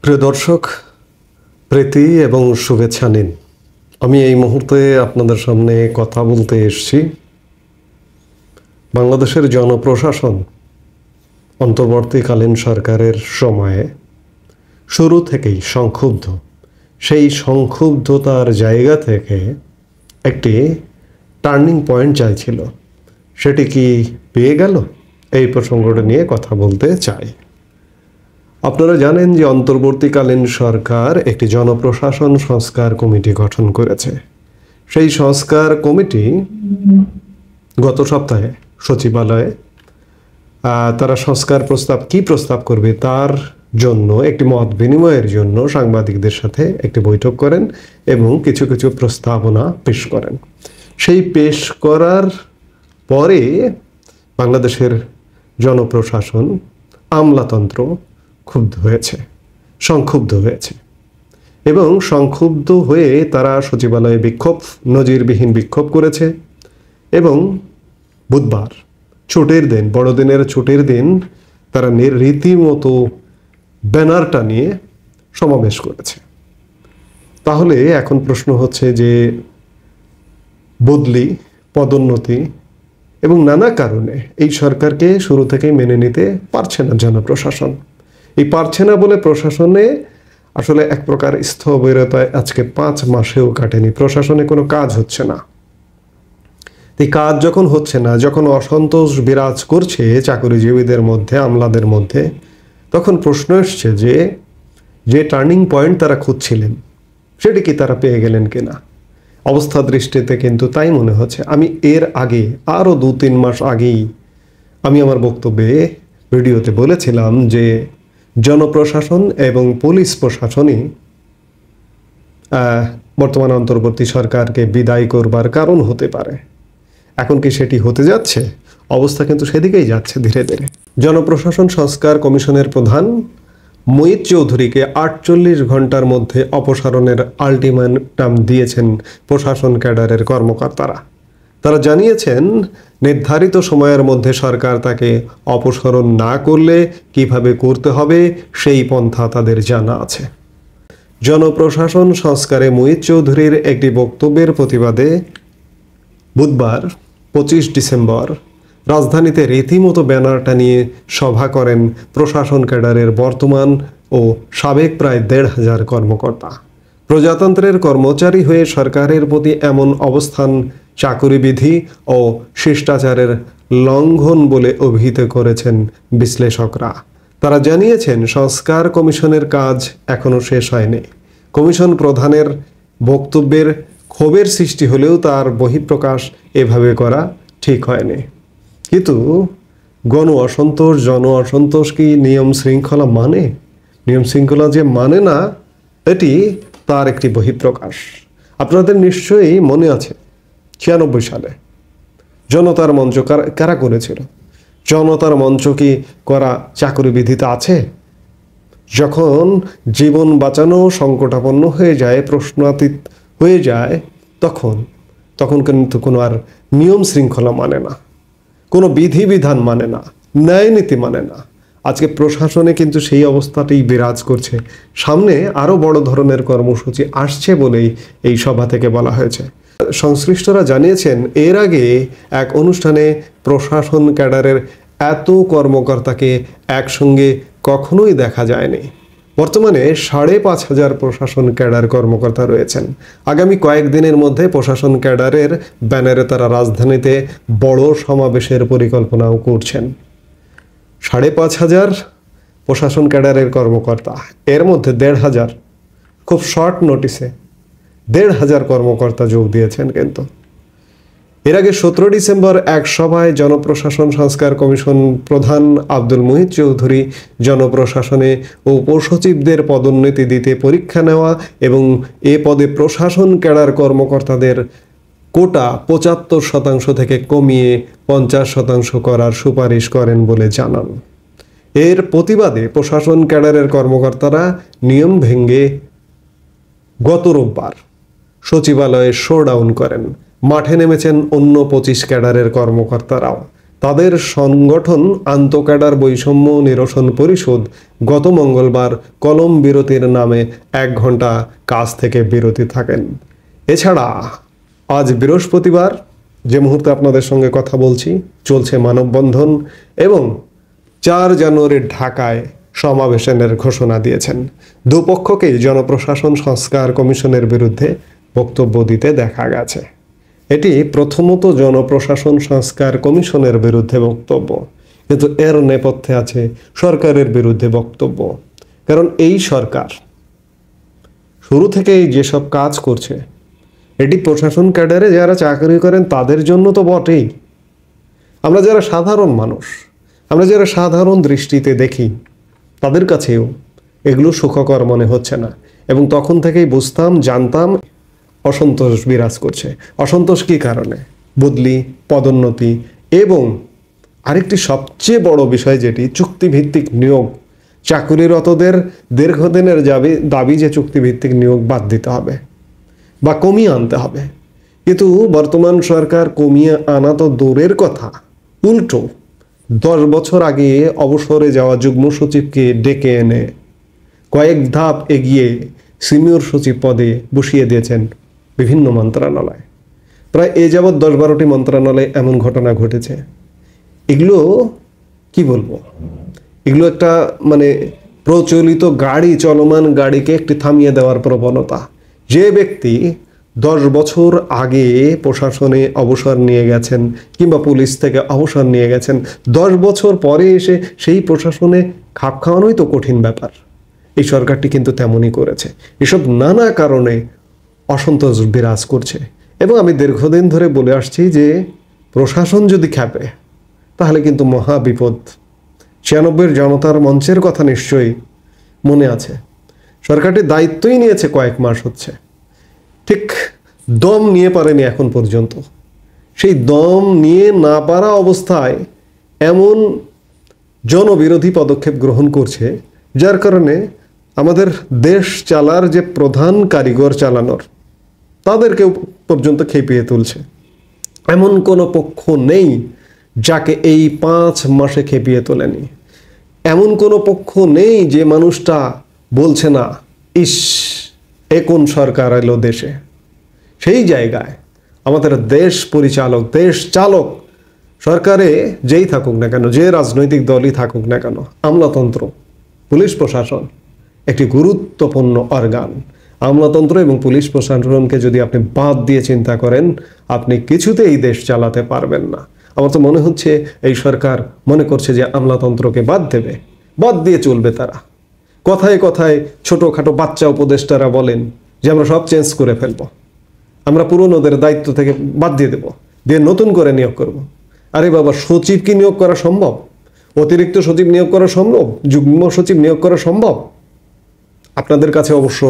প্রিয় দর্শক, প্রীতি এবং শুভেচ্ছা নিন। আমি এই মুহূর্তে আপনাদের সামনে কথা বলতে এসেছি বাংলাদেশের জনপ্রশাসন অন্তর্বর্তীকালীন সরকারের সময়ে শুরু থেকেই সংক্ষুব্ধ। সেই সংক্ষুব্ধতার জায়গা থেকে একটি টার্নিং পয়েন্ট চাইছিল, সেটি কি পেয়ে গেল? এই প্রসঙ্গটা নিয়ে কথা বলতে চাই। আপনারা জানেন যে অন্তর্বর্তীকালীন সরকার একটি জনপ্রশাসন সংস্কার কমিটি গঠন করেছে। সেই সংস্কার কমিটি গত সপ্তাহে সচিবালয়ে তারা সংস্কার প্রস্তাব করবে তার জন্য একটি মত বিনিময়ের জন্য সাংবাদিকদের সাথে একটি বৈঠক করেন এবং কিছু কিছু প্রস্তাবনা পেশ করেন। সেই পেশ করার পরে বাংলাদেশের জনপ্রশাসন আমলাতন্ত্র সংক্ষুব্ধ হয়েছে এবং সংক্ষুব্ধ হয়ে তারা সচিবালয়ে নজিরবিহীন বিক্ষোভ করেছে এবং বুধবার ছুটির দিন, বড়দিনের ছুটির দিন, তারা রীতিমতো ব্যানারটা নিয়ে সমাবেশ করেছে। তাহলে এখন প্রশ্ন হচ্ছে যে বদলি, পদোন্নতি এবং নানা কারণে এই সরকারকে শুরু থেকেই মেনে নিতে পারছে না জনপ্রশাসন। এই পারছে না বলে প্রশাসনে আসলে এক প্রকার স্থবিরতায় আজকে 5 মাসেও কাটেনি। প্রশাসনে কোনো কাজ হচ্ছে না। এই কাজ যখন হচ্ছে না, যখন অসন্তোষ বিরাজ করছে চাকরিজীবীদের মধ্যে, আমলাদের মধ্যে, তখন প্রশ্ন এসছে যে টার্নিং পয়েন্ট তারা খুঁজছিলেন সেটি কি তারা পেয়ে গেলেন কিনা। অবস্থা দৃষ্টিতে কিন্তু তাই মনে হচ্ছে। আমি এর আগে আরও 2-3 মাস আগেই আমি আমার বক্তব্যে ভিডিওতে বলেছিলাম যে জনপ্রশাসন এবং পুলিশ প্রশাসনই বর্তমান অন্তর্বর্তী সরকারকে বিদায় করবার কারণ হতে পারে। এখন কি সেটি হতে যাচ্ছে? অবস্থা কিন্তু সেদিকেই যাচ্ছে ধীরে ধীরে। জনপ্রশাসন সংস্কার কমিশনের প্রধান মুহিত চৌধুরীকে 48 ঘন্টার মধ্যে অপসারণের আলটিমেটাম দিয়েছেন প্রশাসন ক্যাডারের কর্মকর্তারা। তারা জানিয়েছেন নির্ধারিত সময়ের মধ্যে সরকার তাকে অপসারণ না করলে কিভাবে করতে হবে সেই পন্থা তাদের জানা আছে। জনপ্রশাসন সংস্কারে মুহিত চৌধুরীর একটি বক্তব্যের প্রতিবাদে বুধবার 25 ডিসেম্বর রাজধানীতে রীতিমতো ব্যানারটা নিয়ে সভা করেন প্রশাসন ক্যাডারের বর্তমান ও সাবেক প্রায় 1,500 কর্মকর্তা। প্রজাতন্ত্রের কর্মচারী হয়ে সরকারের প্রতি এমন অবস্থান চাকুরিবিধি ও শিষ্টাচারের লঙ্ঘন বলে অভিহিত করেছেন বিশ্লেষকরা। তারা জানিয়েছেন সংস্কার কমিশনের কাজ এখনও শেষ হয়নি। কমিশন প্রধানের বক্তব্যের ক্ষোভের সৃষ্টি হলেও তার বহিঃপ্রকাশ এভাবে করা ঠিক হয়নি। কিন্তু জন অসন্তোষ কি নিয়ম শৃঙ্খলা মানে? নিয়ম শৃঙ্খলা যে মানে না, এটি তার একটি বহিঃপ্রকাশ। আপনাদের নিশ্চয়ই মনে আছে 96 সালে জনতার মঞ্চ কারা করেছিল? জনতার মঞ্চ কি করা চাকরিবিধিতে আছে? যখন জীবন বাঁচানো সংকটাপন্ন হয়ে যায়, প্রশ্নাতীত হয়ে যায়, তখন কিন্তু কোনো আর নিয়ম শৃঙ্খলা মানে না, কোনো বিধিবিধান মানে না, ন্যায় নীতি মানে না। আজকে প্রশাসনে কিন্তু সেই অবস্থাটাই বিরাজ করছে। সামনে আরও বড় ধরনের কর্মসূচি আসছে বলেই এই সভা থেকে বলা হয়েছে। সংশ্লিষ্টরা জানিয়েছেন এর আগে এক অনুষ্ঠানে প্রশাসন ক্যাডারের এত কর্মকর্তাকে একসঙ্গে কখনোই দেখা যায়নি। বর্তমানে 5,500 প্রশাসন ক্যাডার কর্মকর্তা রয়েছেন। আগামী কয়েকদিনের মধ্যে প্রশাসন ক্যাডারের ব্যানারে তারা রাজধানীতে বড় সমাবেশের পরিকল্পনাও করছেন। 5,500 প্রশাসন ক্যাডারের কর্মকর্তা, এর মধ্যে 1,500 খুব শর্ট নোটিসে 1,500 কর্মকর্তা যোগ দিয়েছেন। কিন্তু এর আগে 17 ডিসেম্বর এক সভায় জনপ্রশাসন সংস্কার কমিশন প্রধান আব্দুল মুহিত চৌধুরী জনপ্রশাসনে উপসচিবদের পদোন্নতি দিতে পরীক্ষা নেওয়া এবং এ পদে প্রশাসন ক্যাডার কর্মকর্তাদের কোটা 75% থেকে কমিয়ে 50% করার সুপারিশ করেন বলে জানান। এর প্রতিবাদে প্রশাসন ক্যাডারের কর্মকর্তারা নিয়ম ভেঙে গত রোববার সচিবালয়ে শোডাউন করেন। মাঠে নেমেছেন অন্য 25 ক্যাডারের কর্মকর্তারাও। তাদের সংগঠন আন্তঃক্যাডার বৈষম্য নিরসন পরিষদ গত মঙ্গলবার কলম বিরতির নামে 1 ঘন্টা কাজ থেকে বিরতি থাকেন। এছাড়া আজ বৃহস্পতিবার যে মুহূর্তে আপনাদের সঙ্গে কথা বলছি চলছে মানববন্ধন এবং 4 জানুয়ারি ঢাকায় সমাবেশের ঘোষণা দিয়েছেন। দুপক্ষকেই জনপ্রশাসন সংস্কার কমিশনের বিরুদ্ধে বক্তব্য দিতে দেখা গেছে। এটি প্রথমত জনপ্রশাসন সংস্কার কমিশনের বিরুদ্ধে বক্তব্য, কিন্তু এর নেপথ্যে আছে সরকারের বিরুদ্ধে বক্তব্য। কারণ এই সরকার শুরু থেকেই যেসব কাজ করছে এটি প্রশাসন ক্যাডারে যারা চাকরি করেন তাদের জন্য তো বটেই, আমরা যারা সাধারণ মানুষ, আমরা যারা সাধারণ দৃষ্টিতে দেখি তাদের কাছেও এগুলো সুখকর মনে হচ্ছে না। এবং তখন থেকেই বুঝতাম, জানতাম অসন্তোষ বিরাজ করছে। অসন্তোষ কী কারণে? বদলি, পদোন্নতি এবং আরেকটি সবচেয়ে বড় বিষয় যেটি চুক্তিভিত্তিক নিয়োগ। চাকরিরতদের দীর্ঘদিনের দাবি যে চুক্তিভিত্তিক নিয়োগ বাদ দিতে হবে বা কমিয়ে আনতে হবে, কিন্তু বর্তমান সরকার কমিয়ে আনা তো দূরের কথা, উল্টো 10 বছর আগে অবসরে যাওয়া যুগ্ম সচিবকে ডেকে এনে কয়েক ধাপ এগিয়ে সিনিয়র সচিব পদে বসিয়ে দিয়েছেন বিভিন্ন মন্ত্রণালয়। প্রায় এ যাবৎ 10-12টি মন্ত্রণালয়ে এমন ঘটনা ঘটেছে। এগুলো কি বলবো, এগুলো একটা মানে প্রচলিত গাড়ি, চলমান গাড়িকে একটি থামিয়ে দেওয়ার প্রবণতা। যে ব্যক্তি 10 বছর আগে প্রশাসনে অবসর নিয়ে গেছেন কিংবা পুলিশ থেকে অবসর নিয়ে গেছেন, 10 বছর পরে এসে সেই প্রশাসনে খাপ খাওয়ানোই তো কঠিন ব্যাপার। এই সরকারটি কিন্তু তেমনই করেছে। এসব নানা কারণে অসন্তোষ বিরাজ করছে এবং আমি দীর্ঘদিন ধরে বলে আসছি যে প্রশাসন যদি খেপে তাহলে কিন্তু মহা বিপদ। 96 জনতার মঞ্চের কথা নিশ্চয়ই মনে আছে। সরকারটি দায়িত্বই নিয়েছে কয়েক মাস হচ্ছে, ঠিক দম নিয়ে পারেনি এখন পর্যন্ত। সেই দম নিয়ে না পারা অবস্থায় এমন জনবিরোধী পদক্ষেপ গ্রহণ করছে যার কারণে আমাদের দেশ চালার যে প্রধান কারিগর চালানোর তাদেরকেও পর্যন্ত খেপিয়ে তুলছে। এমন কোনো পক্ষ নেই যাকে এই 5 মাসে খেপিয়ে তোলেনি। এমন কোনো পক্ষ নেই যে মানুষটা বলছে না ইস এ কোন সরকার এলো দেশে। সেই জায়গায় আমাদের দেশ পরিচালক, দেশ চালক সরকারে যেই থাকুক না কেন, যে রাজনৈতিক দলই থাকুক না কেন, আমলাতন্ত্র, পুলিশ প্রশাসন একটি গুরুত্বপূর্ণ অর্গান। আমলাতন্ত্র এবং পুলিশ প্রশাসনকে যদি আপনি বাদ দিয়ে চিন্তা করেন, আপনি কিছুতেই দেশ চালাতে পারবেন না। আমার তো মনে হচ্ছে এই সরকার মনে করছে যে আমলাতন্ত্রকে বাদ দেবে, বাদ দিয়ে চলবে তারা। কথায় কথায় ছোটোখাটো বাচ্চা উপদেষ্টারা বলেন যে আমরা সব চেঞ্জ করে ফেলবো, আমরা পুরনোদের দায়িত্ব থেকে বাদ দিয়ে দেবো, দিয়ে নতুন করে নিয়োগ করব। আরে বাবা, সচিব কি নিয়োগ করা সম্ভব? অতিরিক্ত সচিব নিয়োগ করা সম্ভব? যুগ্ম সচিব নিয়োগ করা সম্ভব? আপনাদের কাছে অবশ্য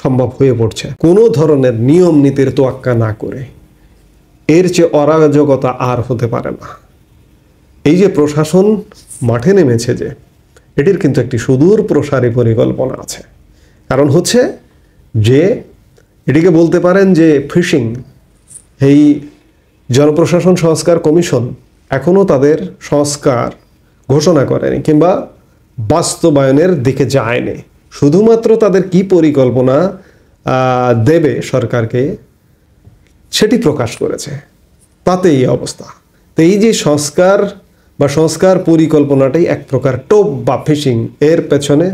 সম্ভব হয়ে পড়ছে। কোনো ধরনের নিয়ম নীতির তোয়াক্কা না করে এর চেয়ে অরাজকতা আর হতে পারে না। এই যে প্রশাসন মাঠে নেমেছে, যে এটির কিন্তু একটি সুদূর প্রসারী পরিকল্পনা আছে। কারণ হচ্ছে যে এটিকে বলতে পারেন যে ফিশিং। এই জনপ্রশাসন সংস্কার কমিশন এখনও তাদের সংস্কার ঘোষণা করেনি কিংবা বাস্তবায়নের দিকে যায়নি। শুধুমাত্র তাদের কি পরিকল্পনা দেবে সরকারকে সেটি প্রকাশ করেছে, তাতে এই অবস্থা। তো এই যে সংস্কার বা সংস্কার পরিকল্পনাটাই এক প্রকার টোপ বা ফিশিং। এর পেছনে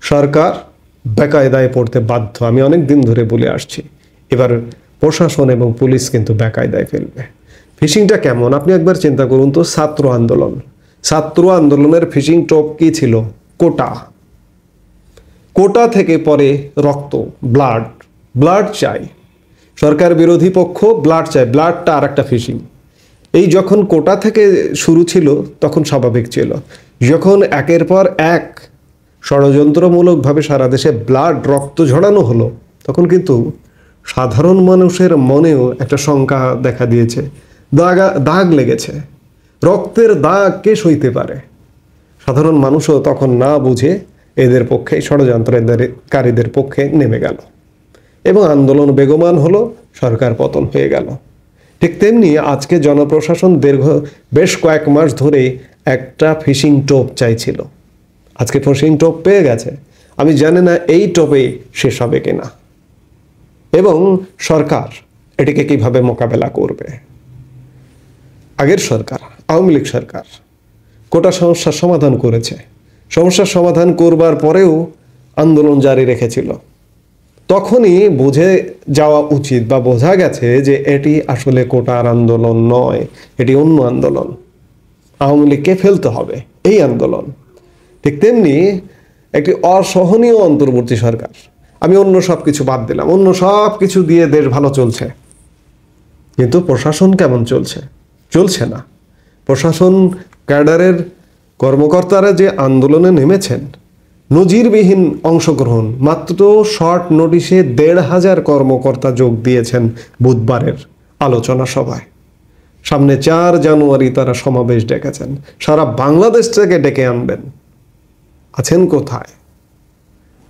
সরকার বেকায়দায় পড়তে বাধ্য। আমি অনেক দিন ধরে বলে আসছি, এবার প্রশাসন এবং পুলিশ কিন্তু বেকায়দায় ফেলবে। ফিশিংটা কেমন আপনি একবার চিন্তা করুন তো। ছাত্র আন্দোলনের ফিশিং টোপ কি ছিল? কোটা থেকে পরে রক্ত, ব্লাড চাই। সরকার বিরোধী পক্ষ ব্লাড চায়, ব্লাডটা আর একটা ফিশিং। এই যখন কোটা থেকে শুরু ছিল তখন স্বাভাবিক ছিল। যখন একের পর এক ষড়যন্ত্রমূলকভাবে সারা দেশে রক্ত ঝরানো হলো, তখন কিন্তু সাধারণ মানুষের মনেও একটা শঙ্কা দেখা দিয়েছে, দাগ লেগেছে। রক্তের দাগ কে সইতে পারে? সাধারণ মানুষও তখন না বুঝে এদের পক্ষে, ষড়যন্ত্রকারীদের পক্ষে নেমে গেল এবং আন্দোলন বেগমান হলো, সরকার পতন হয়ে গেল। ঠিক তেমনি আজকে জনপ্রশাসন বেশ কয়েক মাস ধরে একটা ফিশিং টোপ চাইছিল, আজকে ফিশিং টোপ পেয়ে গেছে। আমি জানি না এই টোপে শেষ হবে কিনা এবং সরকার এটিকে কিভাবে মোকাবেলা করবে। আগের সরকার, আওয়ামী লীগ সরকার কোটা সমস্যার সমাধান করেছে, সমস্যার সমাধান করবার পরেও আন্দোলন জারি রেখেছিল। তখনই বুঝে যাওয়া উচিত বা বোঝা গেছে যে এটি আসলে কোটার আন্দোলন নয়, এটি অন্য আন্দোলন, আওয়ামী লীগকে ফেলতে হবে এই আন্দোলন। ঠিক তেমনি একটি অসহনীয় অন্তর্বর্তী সরকার, আমি অন্য সব কিছু বাদ দিলাম, অন্য সব কিছু দিয়ে দেশ ভালো চলছে, কিন্তু প্রশাসন কেমন চলছে? চলছে না। প্রশাসন ক্যাডারের কর্মকর্তারা যে আন্দোলনে নেমেছেন, নজিরবিহীন অংশগ্রহণ, মাত্র শর্ট নোটিশে ১৫০০ কর্মকর্তা যোগ দিয়েছেন বুধবারের আলোচনা সভায়। সামনে ৪ জানুয়ারি তারা সমাবেশ ডেকেছেন, সারা বাংলাদেশ থেকে ডেকে আনবেন। আছেন কোথায়?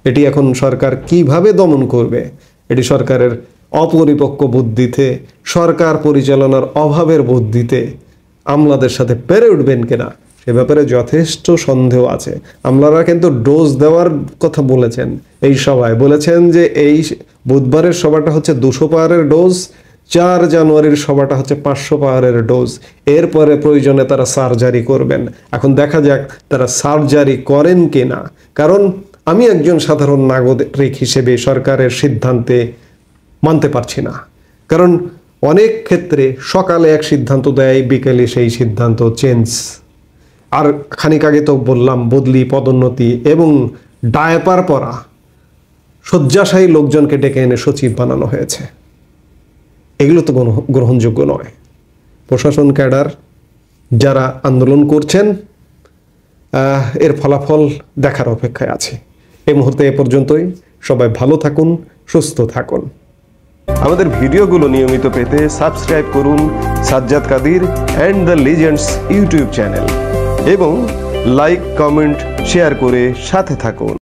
এটি এখন সরকার কিভাবে দমন করবে? এটি সরকারের অপরিপক্ক বুদ্ধিতে, সরকার পরিচালনার অভাবের বুদ্ধিতে আমলাদের সাথে পেরে উঠবেন কিনা সে ব্যাপারে যথেষ্ট সন্দেহ আছে। আমলারা কিন্তু ডোজ দেওয়ার কথা বলেছেন, এই সভায় বলেছেন যে এই বুধবারের সভাটা হচ্ছে ২০০ পাওয়ারের ডোজ, ৪ জানুয়ারির সভাটা হচ্ছে ৫০০ পাওয়ারের ডোজ, এরপরে প্রয়োজনে তারা সার্জারি করবেন। এখন দেখা যাক তারা সার্জারি করেন কিনা, কারণ আমি একজন সাধারণ নাগরিক হিসেবে সরকারের সিদ্ধান্তে মানতে পারছি না। কারণ অনেক ক্ষেত্রে সকালে এক সিদ্ধান্ত দেয়, বিকেলে সেই সিদ্ধান্ত চেঞ্জ। আর খানিক আগে তো বললাম বদলি, পদোন্নতি এবং ডায়পার পরা শয্যাশায়ী লোকজনকে ডেকে এনে সচিব বানানো হয়েছে। এগুলো তো গ্রহণযোগ্য নয়। প্রশাসন ক্যাডার যারা আন্দোলন করছেন এর ফলাফল দেখার অপেক্ষায় আছে। এই মুহূর্তে এ পর্যন্তই। সবাই ভালো থাকুন, সুস্থ থাকুন। আমাদের ভিডিওগুলো নিয়মিত পেতে সাবস্ক্রাইব করুন Sajjad Kadir and the legends YouTube channel এবং লাইক, কমেন্ট, শেয়ার করে সাথে থাকুন।